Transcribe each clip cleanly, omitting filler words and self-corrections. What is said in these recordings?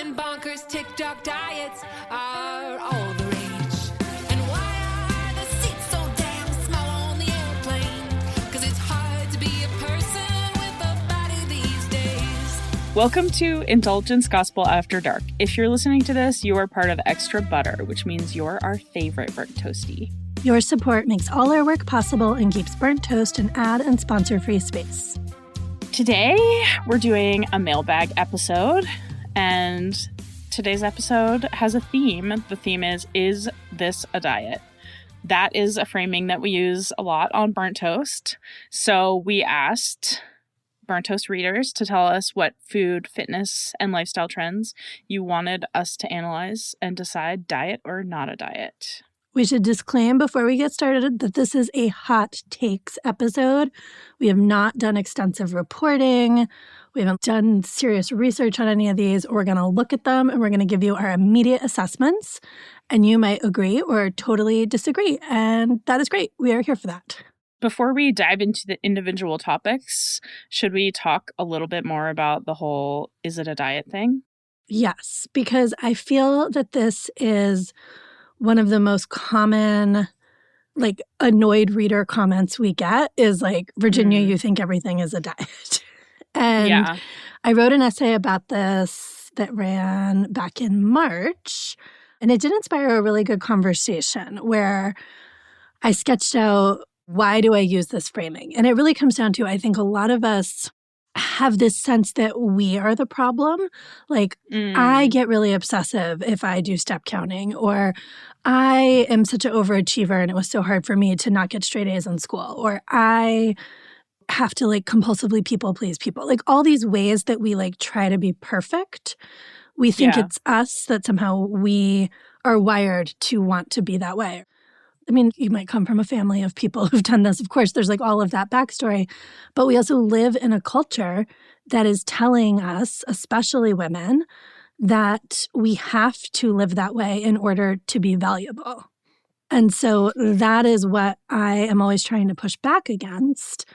and bonkers TikTok diets are all the rage. And why are the seats so damn small on the airplane? 'Cause it's hard to be a person with a body these days. Welcome to Indulgence Gospel After Dark. If you're listening to this, you are part of Extra Butter, which means you're our favorite burnt toasty. Your support makes all our work possible and keeps Burnt Toast an ad and sponsor-free space. Today, we're doing a mailbag episode, and today's episode has a theme. The theme is this a diet? That is a framing that we use a lot on Burnt Toast. So we asked Burnt Toast readers to tell us what food, fitness, and lifestyle trends you wanted us to analyze and decide diet or not a diet. We should disclaim before we get started that this is a hot takes episode. We have not done extensive reporting. We haven't done serious research on any of these. We're going to look at them and we're going to give you our immediate assessments. And you might agree or totally disagree. And that is great. We are here for that. Before we dive into the individual topics, should we talk a little bit more about the whole is it a diet thing? Yes, because I feel that this is one of the most common, annoyed reader comments we get is Virginia, you think everything is a diet. And yeah. I wrote an essay about this that ran back in March, and it did inspire a really good conversation where I sketched out why do I use this framing? And it really comes down to, I think a lot of us have this sense that we are the problem. I get really obsessive if I do step counting, or I am such an overachiever and it was so hard for me to not get straight A's in school, or I have to compulsively people please people. All these ways that we try to be perfect. We think it's us that somehow we are wired to want to be that way. I mean, you might come from a family of people who've done this. Of course, there's all of that backstory. But we also live in a culture that is telling us, especially women, that we have to live that way in order to be valuable. And so that is what I am always trying to push back against,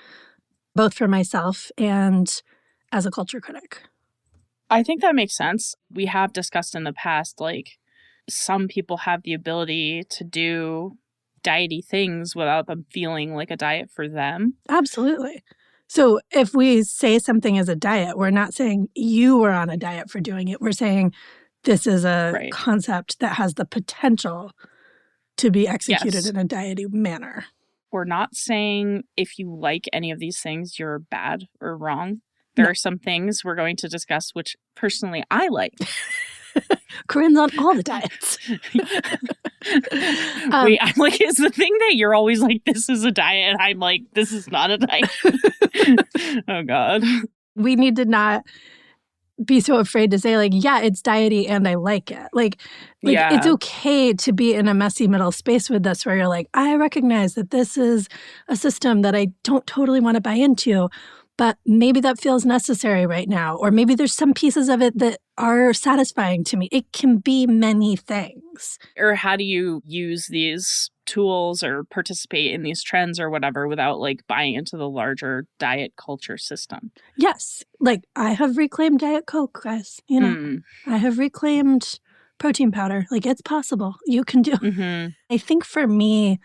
both for myself and as a culture critic. I think that makes sense. We have discussed in the past, some people have the ability to do diety things without them feeling like a diet for them. Absolutely. So if we say something is a diet, we're not saying you were on a diet for doing it. We're saying this is a concept that has the potential to be executed in a diety manner. We're not saying if you like any of these things, you're bad or wrong. There are some things we're going to discuss which personally I like. Corinne's on all the diets. Wait, I'm is the thing that you're always this is a diet, and I'm this is not a diet. Oh, God. We need to not be so afraid to say, it's diety and I like it. It's okay to be in a messy middle space with this where you're I recognize that this is a system that I don't totally want to buy into, but maybe that feels necessary right now. Or maybe there's some pieces of it that are satisfying to me. It can be many things. Or how do you use these tools or participate in these trends or whatever without buying into the larger diet culture system? Yes. I have reclaimed Diet Coke, guys. I have reclaimed protein powder. It's possible. You can do. Mm-hmm. I think for me,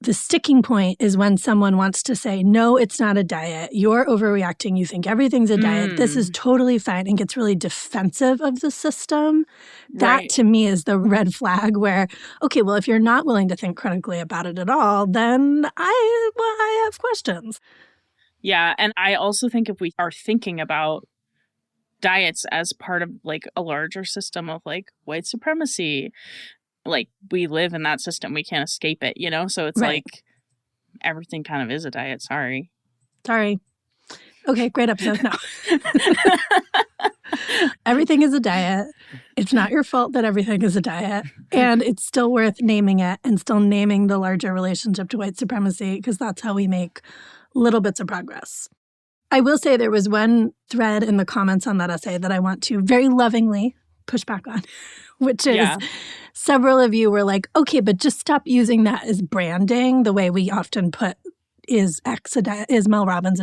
the sticking point is when someone wants to say, no, it's not a diet. You're overreacting. You think everything's a diet. This is totally fine, and gets really defensive of the system. That to me is the red flag where, okay, well, if you're not willing to think critically about it at all, then I have questions. Yeah. And I also think if we are thinking about diets as part of a larger system of white supremacy, we live in that system. We can't escape it, So it's everything kind of is a diet. Sorry. Okay, great episode. No. Everything is a diet. It's not your fault that everything is a diet. And it's still worth naming it and still naming the larger relationship to white supremacy, because that's how we make little bits of progress. I will say there was one thread in the comments on that essay that I want to very lovingly push back on, which is several of you were okay, but just stop using that as branding the way we often put, is Mel Robbins a diet?